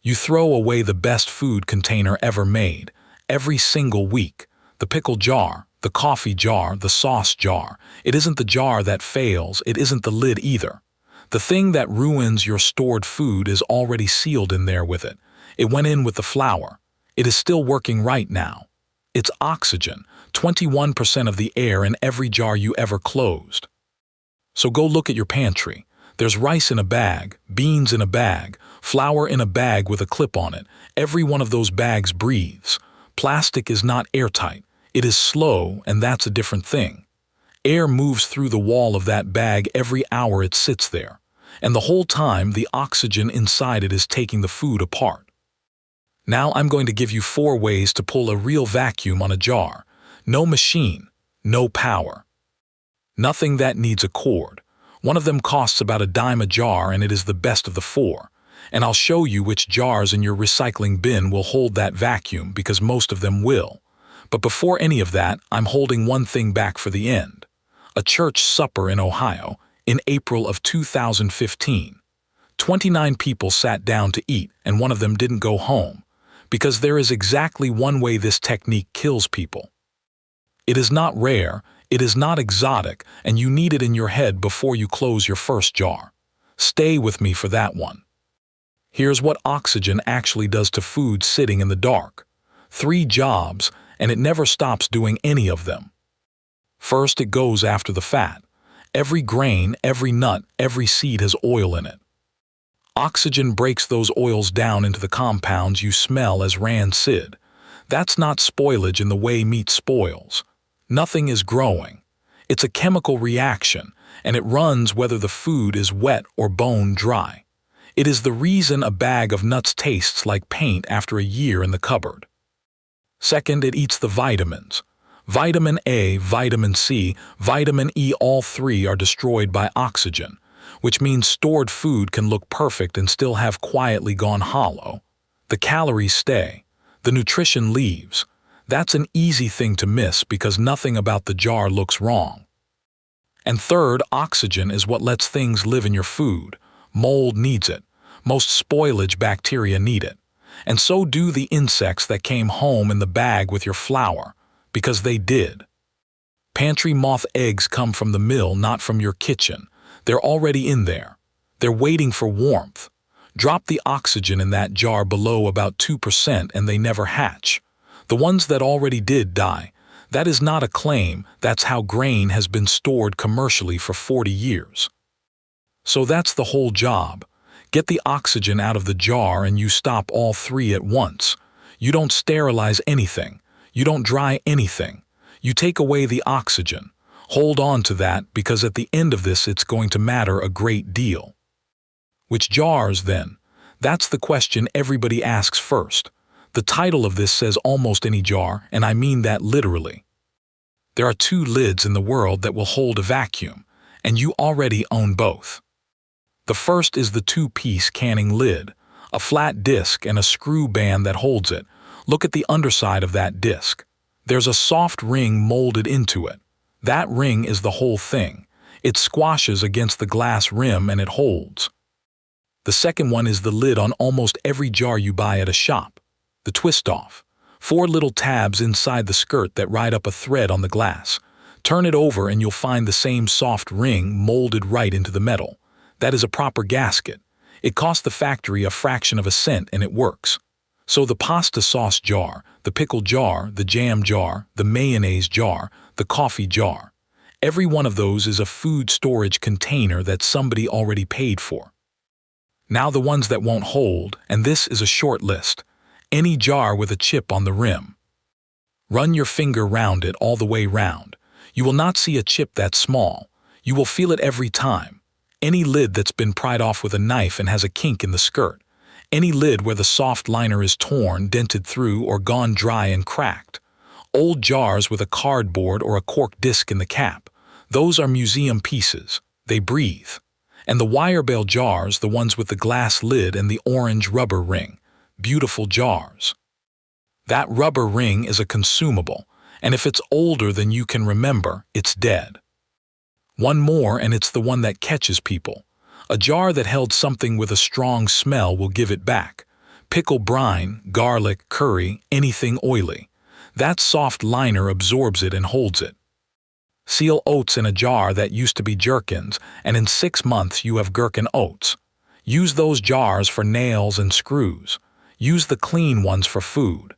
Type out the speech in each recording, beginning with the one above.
You throw away the best food container ever made, every single week. The pickle jar, the coffee jar, the sauce jar. It isn't the jar that fails, it isn't the lid either. The thing that ruins your stored food is already sealed in there with it. It went in with the flour. It is still working right now. It's oxygen, 21% of the air in every jar you ever closed. So go look at your pantry. There's rice in a bag, beans in a bag, flour in a bag with a clip on it. Every one of those bags breathes. Plastic is not airtight. It is slow, and that's a different thing. Air moves through the wall of that bag every hour it sits there. And the whole time, the oxygen inside it is taking the food apart. Now I'm going to give you 4 ways to pull a real vacuum on a jar. No machine, no power. Nothing that needs a cord. One of them costs about $0.10 a jar, and it is the best of the 4. And I'll show you which jars in your recycling bin will hold that vacuum, because most of them will. But before any of that, I'm holding one thing back for the end. A church supper in Ohio in April of 2015. 29 people sat down to eat, and one of them didn't go home. Because there is exactly one way this technique kills people. It is not rare, it is not exotic, and you need it in your head before you close your first jar. Stay with me for that one. Here's what oxygen actually does to food sitting in the dark. 3 jobs, and it never stops doing any of them. First, it goes after the fat. Every grain, every nut, every seed has oil in it. Oxygen breaks those oils down into the compounds you smell as rancid. That's not spoilage in the way meat spoils. Nothing is growing. It's a chemical reaction, and it runs whether the food is wet or bone dry. It is the reason a bag of nuts tastes like paint after a year in the cupboard. Second, it eats the vitamins. Vitamin A, vitamin C, vitamin E, all 3 are destroyed by oxygen, which means stored food can look perfect and still have quietly gone hollow. The calories stay. The nutrition leaves. That's an easy thing to miss because nothing about the jar looks wrong. And third, oxygen is what lets things live in your food. Mold needs it. Most spoilage bacteria need it. And so do the insects that came home in the bag with your flour, because they did. Pantry moth eggs come from the mill, not from your kitchen. They're already in there. They're waiting for warmth. Drop the oxygen in that jar below about 2% and they never hatch. The ones that already did die. That is not a claim, that's how grain has been stored commercially for 40 years. So that's the whole job. Get the oxygen out of the jar and you stop all 3 at once. You don't sterilize anything. You don't dry anything. You take away the oxygen. Hold on to that, because at the end of this it's going to matter a great deal. Which jars, then? That's the question everybody asks first. The title of this says almost any jar, and I mean that literally. There are 2 lids in the world that will hold a vacuum, and you already own both. The first is the 2-piece canning lid, a flat disc and a screw band that holds it. Look at the underside of that disc. There's a soft ring molded into it. That ring is the whole thing. It squashes against the glass rim and it holds. The second one is the lid on almost every jar you buy at a shop. The twist-off. 4 little tabs inside the skirt that ride up a thread on the glass. Turn it over and you'll find the same soft ring molded right into the metal. That is a proper gasket. It costs the factory a fraction of a cent and it works. So the pasta sauce jar, the pickle jar, the jam jar, the mayonnaise jar, the coffee jar. Every one of those is a food storage container that somebody already paid for. Now the ones that won't hold, and this is a short list. Any jar with a chip on the rim. Run your finger round it all the way round. You will not see a chip that small. You will feel it every time. Any lid that's been pried off with a knife and has a kink in the skirt. Any lid where the soft liner is torn, dented through, or gone dry and cracked. Old jars with a cardboard or a cork disc in the cap. Those are museum pieces. They breathe. And the wire bale jars, the ones with the glass lid and the orange rubber ring. Beautiful jars. That rubber ring is a consumable, and if it's older than you can remember, it's dead. One more, and it's the one that catches people. A jar that held something with a strong smell will give it back. Pickle brine, garlic, curry, anything oily. That soft liner absorbs it and holds it. Seal oats in a jar that used to be gherkins, and in 6 months you have gherkin oats. Use those jars for nails and screws. Use the clean ones for food.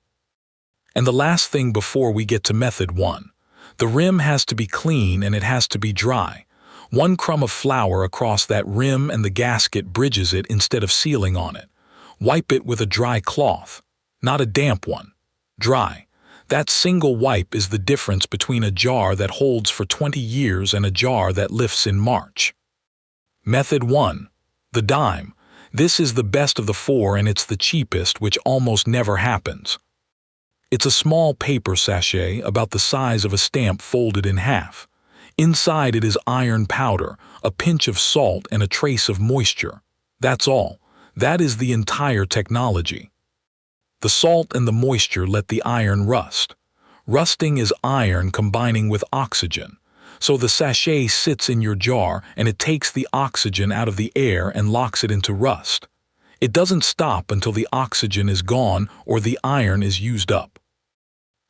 And the last thing before we get to method 1. The rim has to be clean and it has to be dry. 1 crumb of flour across that rim and the gasket bridges it instead of sealing on it. Wipe it with a dry cloth, not a damp one. Dry. That single wipe is the difference between a jar that holds for 20 years and a jar that lifts in March. Method 1. The dime. This is the best of the 4 and it's the cheapest, which almost never happens. It's a small paper sachet about the size of a stamp folded in half. Inside it is iron powder, a pinch of salt and a trace of moisture. That's all. That is the entire technology. The salt and the moisture let the iron rust. Rusting is iron combining with oxygen. So the sachet sits in your jar and it takes the oxygen out of the air and locks it into rust. It doesn't stop until the oxygen is gone or the iron is used up.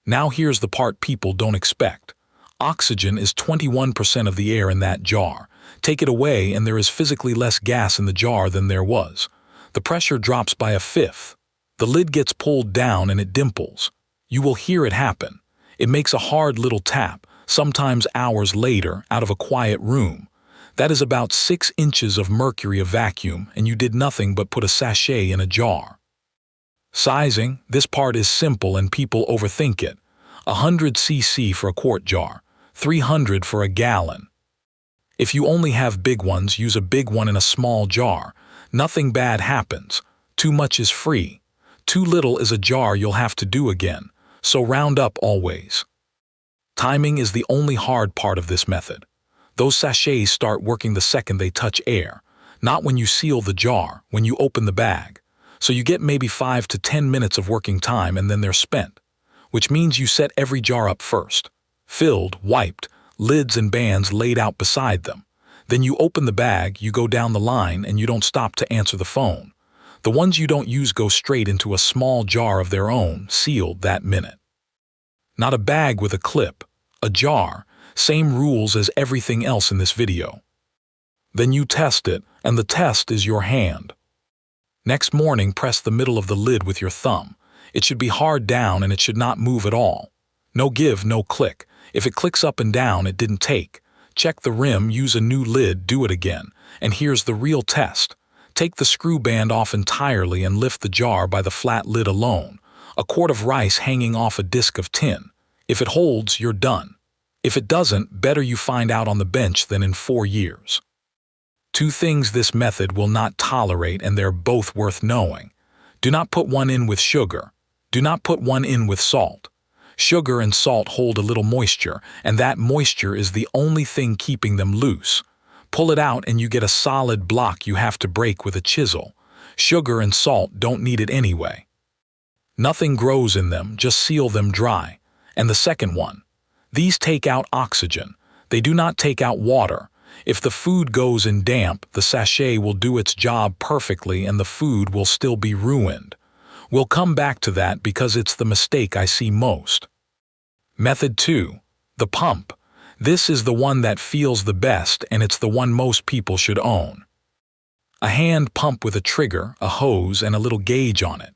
Now here's the part people don't expect. Oxygen is 21% of the air in that jar. Take it away and there is physically less gas in the jar than there was. The pressure drops by 1/5. The lid gets pulled down and it dimples. You will hear it happen. It makes a hard little tap, sometimes hours later, out of a quiet room. That is about 6 inches of mercury of vacuum, and you did nothing but put a sachet in a jar. Sizing, this part is simple and people overthink it. 100 cc for a quart jar, 300 for a gallon. If you only have big ones, use a big one in a small jar. Nothing bad happens. Too much is free. Too little is a jar you'll have to do again, so round up always. Timing is the only hard part of this method. Those sachets start working the second they touch air, not when you seal the jar, when you open the bag. So you get maybe 5 to 10 minutes of working time and then they're spent, which means you set every jar up first. Filled, wiped, lids and bands laid out beside them. Then you open the bag, you go down the line, and you don't stop to answer the phone. The ones you don't use go straight into a small jar of their own, sealed that minute. Not a bag with a clip, a jar, same rules as everything else in this video. Then you test it, and the test is your hand. Next morning, press the middle of the lid with your thumb. It should be hard down and it should not move at all. No give, no click. If it clicks up and down, it didn't take. Check the rim, use a new lid, do it again. And here's the real test. Take the screw band off entirely and lift the jar by the flat lid alone. A quart of rice hanging off a disc of tin. If it holds, you're done. If it doesn't, better you find out on the bench than in 4 years. 2 things this method will not tolerate, and they're both worth knowing. Do not put one in with sugar. Do not put one in with salt. Sugar and salt hold a little moisture, and that moisture is the only thing keeping them loose. Pull it out and you get a solid block you have to break with a chisel. Sugar and salt don't need it anyway. Nothing grows in them, just seal them dry. And the second one. These take out oxygen. They do not take out water. If the food goes in damp, the sachet will do its job perfectly and the food will still be ruined. We'll come back to that because it's the mistake I see most. Method 2. The pump. This is the one that feels the best and it's the one most people should own. A hand pump with a trigger, a hose, and a little gauge on it.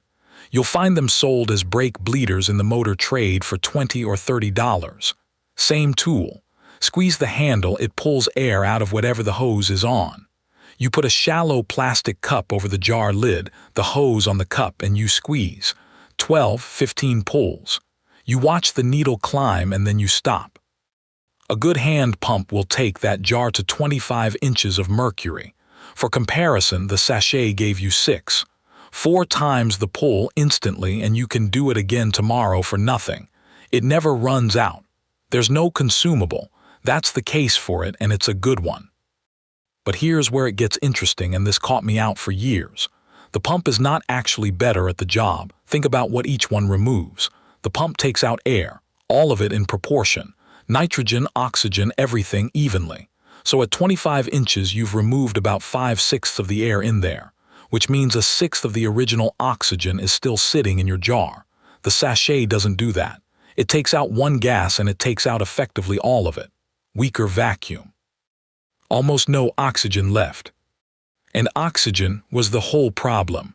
You'll find them sold as brake bleeders in the motor trade for $20 or $30. Same tool. Squeeze the handle, it pulls air out of whatever the hose is on. You put a shallow plastic cup over the jar lid, the hose on the cup, and you squeeze. 12-15 pulls. You watch the needle climb and then you stop. A good hand pump will take that jar to 25 inches of mercury. For comparison, the sachet gave you 6. 4 times the pull instantly, and you can do it again tomorrow for nothing. It never runs out. There's no consumable. That's the case for it, and it's a good one. But here's where it gets interesting, and this caught me out for years. The pump is not actually better at the job. Think about what each one removes. The pump takes out air, all of it in proportion. Nitrogen, oxygen, everything evenly. So at 25 inches, you've removed about 5/6 of the air in there. which means a sixth of the original oxygen is still sitting in your jar. The sachet doesn't do that. It takes out one gas and it takes out effectively all of it. Weaker vacuum. Almost no oxygen left. And oxygen was the whole problem.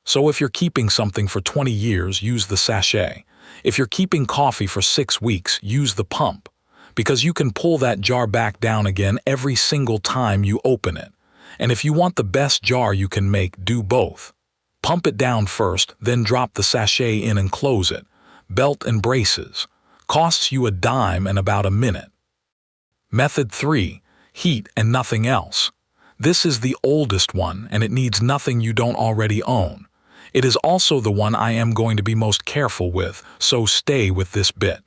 So if you're keeping something for 20 years, use the sachet. If you're keeping coffee for 6 weeks, use the pump. Because you can pull that jar back down again every single time you open it. And if you want the best jar you can make, do both. Pump it down first, then drop the sachet in and close it. Belt and braces. Costs you a dime and about a minute. Method 3. Heat and nothing else. This is the oldest one, and it needs nothing you don't already own. It is also the one I am going to be most careful with, so stay with this bit.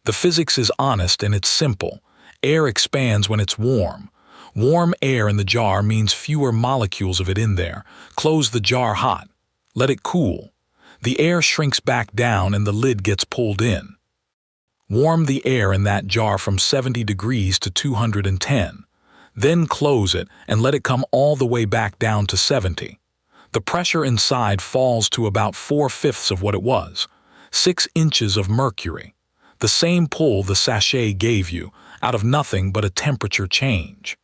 The physics is honest and it's simple. Air expands when it's warm. Warm air in the jar means fewer molecules of it in there. Close the jar hot. Let it cool. The air shrinks back down and the lid gets pulled in. Warm the air in that jar from 70 degrees to 210. Then close it and let it come all the way back down to 70. The pressure inside falls to about 4/5 of what it was. 6 inches of mercury. The same pull the sachet gave you, out of nothing but a temperature change.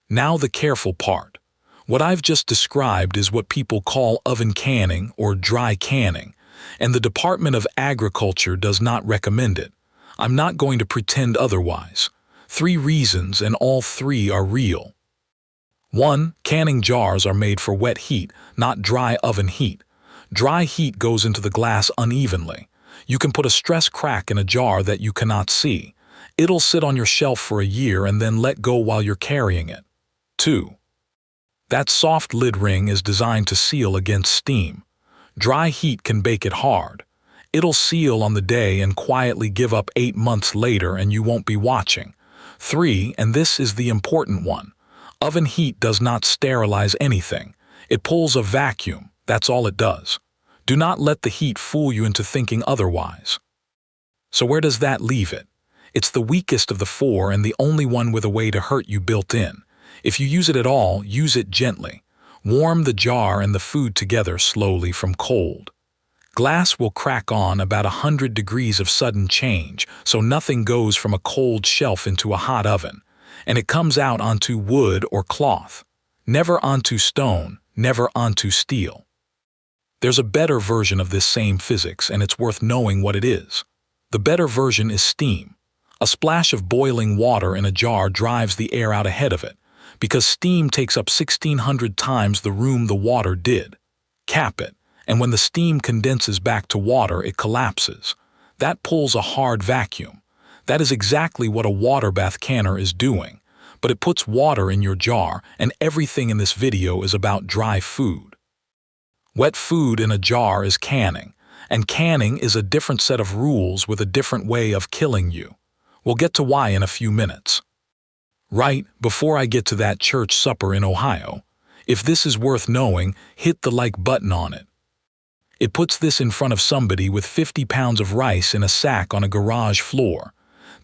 Now the careful part. What I've just described is what people call oven canning or dry canning, and the Department of Agriculture does not recommend it. I'm not going to pretend otherwise. 3 reasons, and all 3 are real. 1. Canning jars are made for wet heat, not dry oven heat. Dry heat goes into the glass unevenly. You can put a stress crack in a jar that you cannot see. It'll sit on your shelf for a year and then let go while you're carrying it. 2. That soft lid ring is designed to seal against steam. Dry heat can bake it hard. It'll seal on the day and quietly give up 8 months later and you won't be watching. 3, and this is the important one. Oven heat does not sterilize anything. It pulls a vacuum, that's all it does. Do not let the heat fool you into thinking otherwise. So where does that leave it? It's the weakest of the 4 and the only one with a way to hurt you built in. If you use it at all, use it gently. Warm the jar and the food together slowly from cold. Glass will crack on about 100 degrees of sudden change, so nothing goes from a cold shelf into a hot oven. And it comes out onto wood or cloth. Never onto stone, never onto steel. There's a better version of this same physics, and it's worth knowing what it is. The better version is steam. A splash of boiling water in a jar drives the air out ahead of it, because steam takes up 1,600 times the room the water did. Cap it, and when the steam condenses back to water, it collapses. That pulls a hard vacuum. That is exactly what a water bath canner is doing, but it puts water in your jar, and everything in this video is about dry food. Wet food in a jar is canning, and canning is a different set of rules with a different way of killing you. We'll get to why in a few minutes. Right before I get to that church supper in Ohio, if this is worth knowing, hit the like button on it. It puts this in front of somebody with 50 pounds of rice in a sack on a garage floor.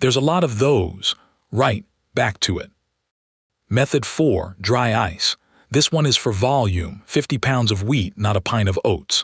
There's a lot of those. Right, back to it. Method 4, dry ice. This one is for volume, 50 pounds of wheat, not a pint of oats.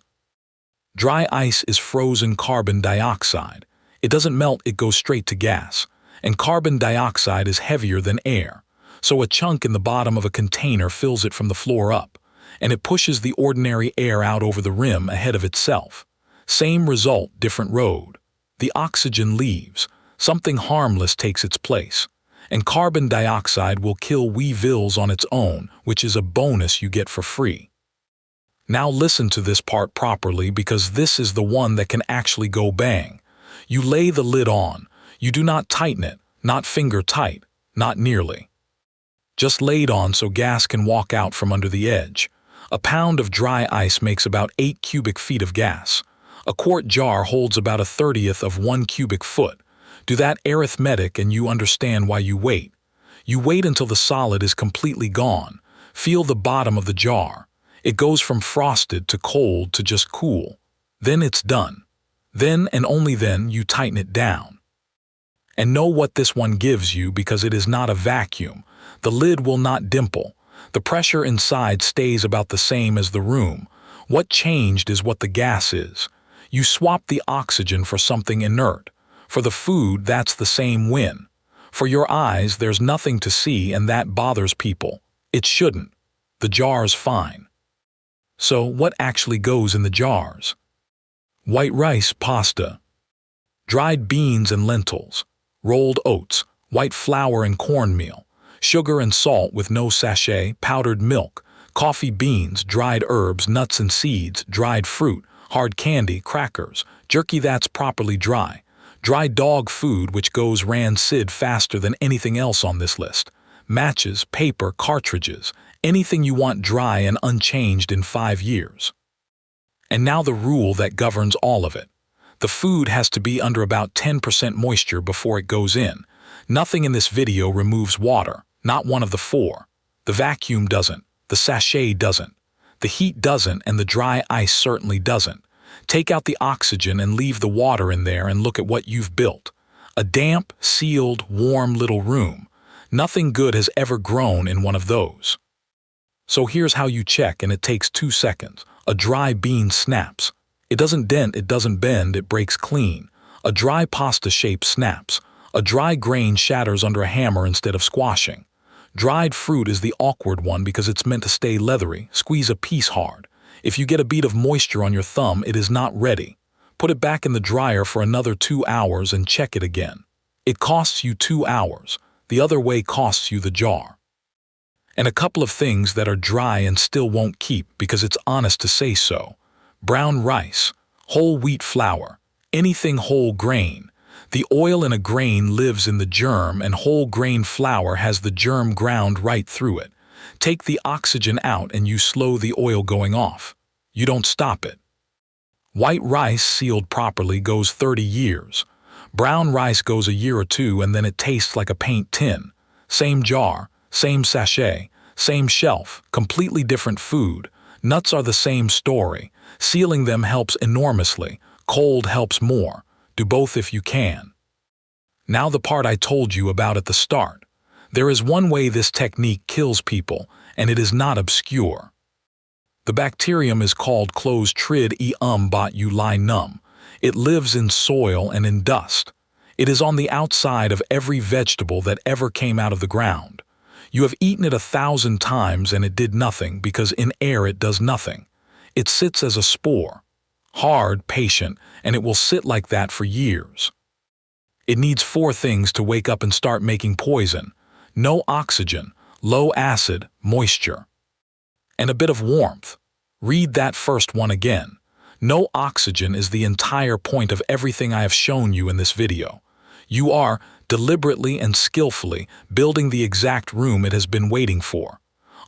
Dry ice is frozen carbon dioxide. It doesn't melt, it goes straight to gas. And carbon dioxide is heavier than air. So a chunk in the bottom of a container fills it from the floor up, and it pushes the ordinary air out over the rim ahead of itself. Same result, different road. The oxygen leaves. Something harmless takes its place. And carbon dioxide will kill weevils on its own, which is a bonus you get for free. Now listen to this part properly, because this is the one that can actually go bang. You lay the lid on. You do not tighten it, not finger tight, not nearly. Just lay it on so gas can walk out from under the edge. A pound of dry ice makes about 8 cubic feet of gas. A quart jar holds about 1/30 of 1 cubic foot. Do that arithmetic and you understand why you wait. You wait until the solid is completely gone. Feel the bottom of the jar. It goes from frosted to cold to just cool. Then it's done. Then and only then you tighten it down. And know what this one gives you, because it is not a vacuum. The lid will not dimple. The pressure inside stays about the same as the room. What changed is what the gas is. You swap the oxygen for something inert. For the food, that's the same win. For your eyes, there's nothing to see, and that bothers people. It shouldn't. The jar's fine. So what actually goes in the jars? White rice, pasta, dried beans and lentils, rolled oats, white flour and cornmeal, sugar and salt with no sachet, powdered milk, coffee beans, dried herbs, nuts and seeds, dried fruit, hard candy, crackers, jerky that's properly dry, dry dog food which goes rancid faster than anything else on this list, matches, paper, cartridges, anything you want dry and unchanged in 5 years. And now the rule that governs all of it. The food has to be under about 10% moisture before it goes in. Nothing in this video removes water, not one of the 4. The vacuum doesn't, the sachet doesn't, the heat doesn't, and the dry ice certainly doesn't. Take out the oxygen and leave the water in there and look at what you've built. A damp, sealed, warm little room. Nothing good has ever grown in one of those. So here's how you check, and it takes 2 seconds. A dry bean snaps. It doesn't dent, it doesn't bend, it breaks clean. A dry pasta shape snaps. A dry grain shatters under a hammer instead of squashing. Dried fruit is the awkward one because it's meant to stay leathery. Squeeze a piece hard. If you get a bead of moisture on your thumb, it is not ready. Put it back in the dryer for another 2 hours and check it again. It costs you 2 hours. The other way costs you the jar. And a couple of things that are dry and still won't keep because it's honest to say so. Brown rice, whole wheat flour, anything whole grain. The oil in a grain lives in the germ, and whole grain flour has the germ ground right through it. Take the oxygen out and you slow the oil going off. You don't stop it. White rice sealed properly goes 30 years. Brown rice goes a year or 2 and then it tastes like a paint tin. Same jar, same sachet, same shelf, completely different food. Nuts are the same story. Sealing them helps enormously. Cold helps more. Do both if you can. Now the part I told you about at the start. There is one way this technique kills people, and it is not obscure. The bacterium is called Clostridium botulinum. It lives in soil and in dust. It is on the outside of every vegetable that ever came out of the ground. You have eaten it 1,000 times and it did nothing because in air it does nothing. It sits as a spore. Hard, patient, and it will sit like that for years. It needs 4 things to wake up and start making poison. No oxygen, low acid, moisture, and a bit of warmth. Read that first one again. No oxygen is the entire point of everything I have shown you in this video. You are, deliberately and skillfully, building the exact room it has been waiting for.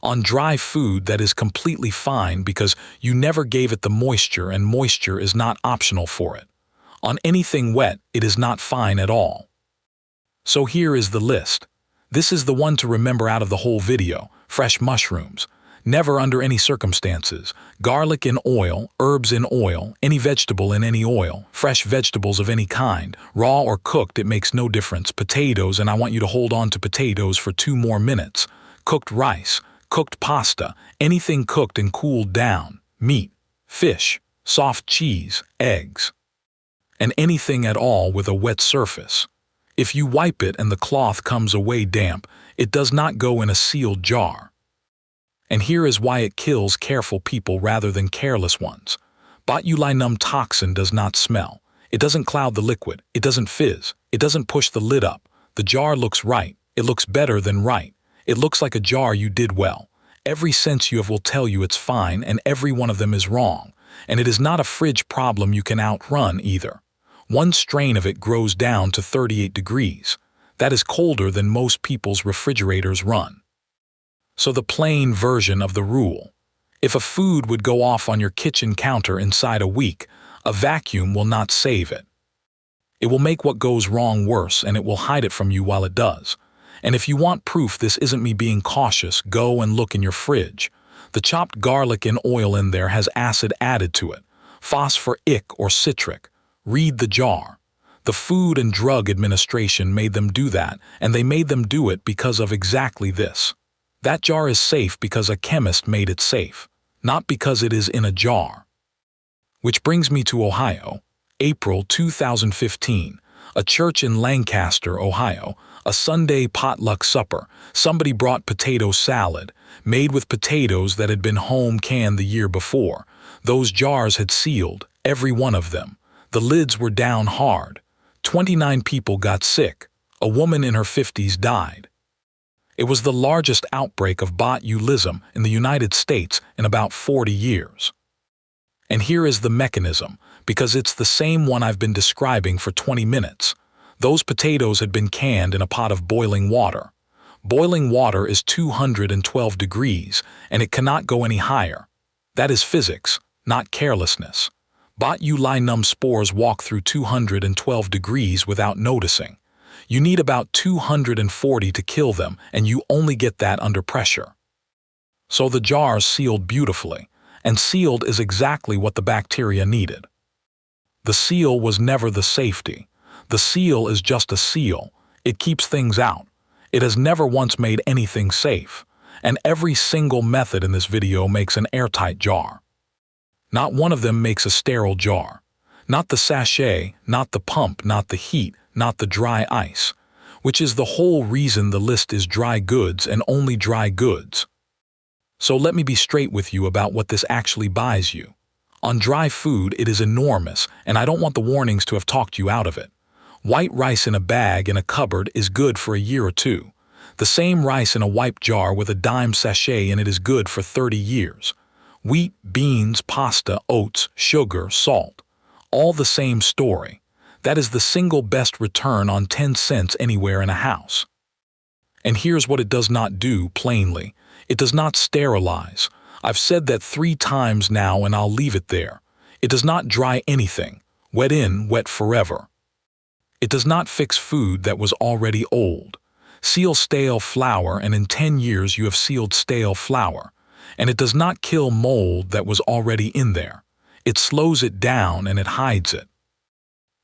On dry food that is completely fine because you never gave it the moisture, and moisture is not optional for it. On anything wet, it is not fine at all. So here is the list. This is the one to remember out of the whole video. Fresh mushrooms. Never under any circumstances. Garlic in oil, herbs in oil, any vegetable in any oil, fresh vegetables of any kind, raw or cooked, it makes no difference. Potatoes, and I want you to hold on to potatoes for 2 more minutes. Cooked rice, cooked pasta, anything cooked and cooled down. Meat, fish, soft cheese, eggs. And anything at all with a wet surface. If you wipe it and the cloth comes away damp, it does not go in a sealed jar. And here is why it kills careful people rather than careless ones. Botulinum toxin does not smell. It doesn't cloud the liquid. It doesn't fizz. It doesn't push the lid up. The jar looks right. It looks better than right. It looks like a jar you did well. Every sense you have will tell you it's fine, and every one of them is wrong. And it is not a fridge problem you can outrun either. One strain of it grows down to 38 degrees. That is colder than most people's refrigerators run. So the plain version of the rule. If a food would go off on your kitchen counter inside a week, a vacuum will not save it. It will make what goes wrong worse, and it will hide it from you while it does. And if you want proof this isn't me being cautious, go and look in your fridge. The chopped garlic and oil in there has acid added to it. Phosphoric or citric. Read the jar. The Food and Drug Administration made them do that, and they made them do it because of exactly this. That jar is safe because a chemist made it safe, not because it is in a jar. Which brings me to Ohio, April 2015. A church in Lancaster, Ohio, a Sunday potluck supper. Somebody brought potato salad, made with potatoes that had been home canned the year before. Those jars had sealed, every one of them. The lids were down hard. 29 people got sick. A woman in her 50s died. It was the largest outbreak of botulism in the United States in about 40 years. And here is the mechanism, because it's the same one I've been describing for 20 minutes. Those potatoes had been canned in a pot of boiling water. Boiling water is 212 degrees, and it cannot go any higher. That is physics, not carelessness. Botulinum spores walk through 212 degrees without noticing. You need about 240 to kill them, and you only get that under pressure. So the jars sealed beautifully, and sealed is exactly what the bacteria needed. The seal was never the safety. The seal is just a seal. It keeps things out. It has never once made anything safe, and every single method in this video makes an airtight jar. Not one of them makes a sterile jar. Not the sachet, not the pump, not the heat, not the dry ice, which is the whole reason the list is dry goods and only dry goods. So let me be straight with you about what this actually buys you. On dry food, it is enormous, and I don't want the warnings to have talked you out of it. White rice in a bag in a cupboard is good for a year or two. The same rice in a wipe jar with a dime sachet in it is good for 30 years. Wheat, beans, pasta, oats, sugar, salt. All the same story. That is the single best return on 10 cents anywhere in a house. And here's what it does not do, plainly. It does not sterilize. I've said that 3 times now and I'll leave it there. It does not dry anything. Wet in, wet forever. It does not fix food that was already old. Seal stale flour and in 10 years you have sealed stale flour. And it does not kill mold that was already in there. It slows it down and it hides it.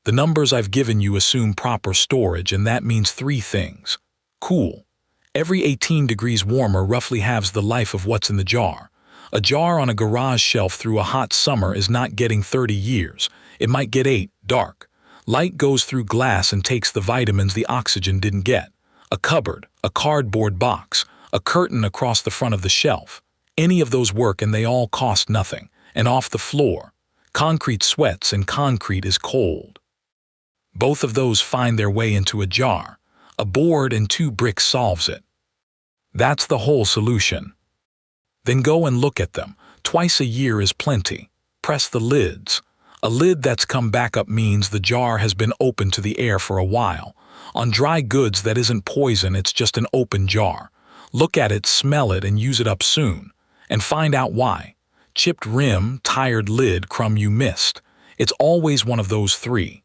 The numbers I've given you assume proper storage, and that means 3 things. Cool. Every 18 degrees warmer roughly halves the life of what's in the jar. A jar on a garage shelf through a hot summer is not getting 30 years. It might get 8, dark. Light goes through glass and takes the vitamins the oxygen didn't get. A cupboard, a cardboard box, a curtain across the front of the shelf. Any of those work and they all cost nothing. And off the floor. Concrete sweats and concrete is cold. Both of those find their way into a jar. A board and 2 bricks solves it. That's the whole solution. Then go and look at them. Twice a year is plenty. Press the lids. A lid that's come back up means the jar has been open to the air for a while. On dry goods that isn't poison, it's just an open jar. Look at it, smell it, and use it up soon. And find out why. Chipped rim, tired lid, crumb you missed. It's always one of those 3.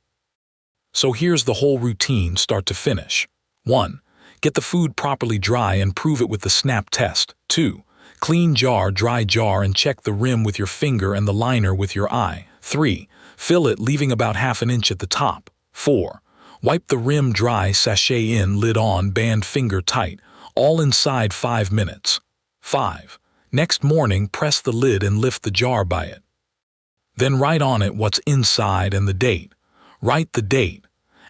So here's the whole routine, start to finish. 1. Get the food properly dry and prove it with the snap test. 2. Clean jar, dry jar, and check the rim with your finger and the liner with your eye. 3. Fill it, leaving about ½ an inch at the top. 4. Wipe the rim dry, sachet in, lid on, band finger tight, all inside 5 minutes. 5. Next morning, press the lid and lift the jar by it. Then write on it what's inside and the date. Write the date.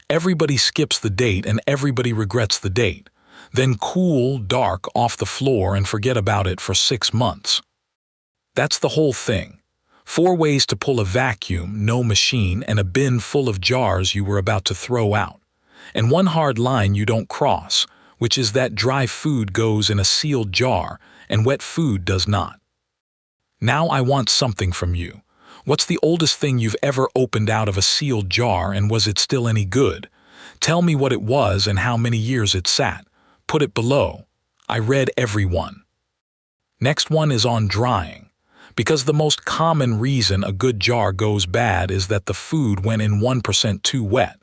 Everybody skips the date and everybody regrets the date. Then cool, dark, off the floor and forget about it for 6 months. That's the whole thing. 4 ways to pull a vacuum, no machine, and a bin full of jars you were about to throw out. And 1 hard line you don't cross, which is that dry food goes in a sealed jar and wet food does not. Now I want something from you. What's the oldest thing you've ever opened out of a sealed jar, and was it still any good? Tell me what it was and how many years it sat. Put it below. I read every one. Next one is on drying. Because the most common reason a good jar goes bad is that the food went in 1% too wet.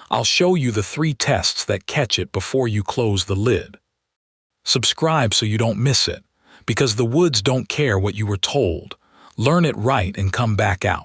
I'll show you the 3 tests that catch it before you close the lid. Subscribe so you don't miss it, because the woods don't care what you were told. Learn it right and come back out.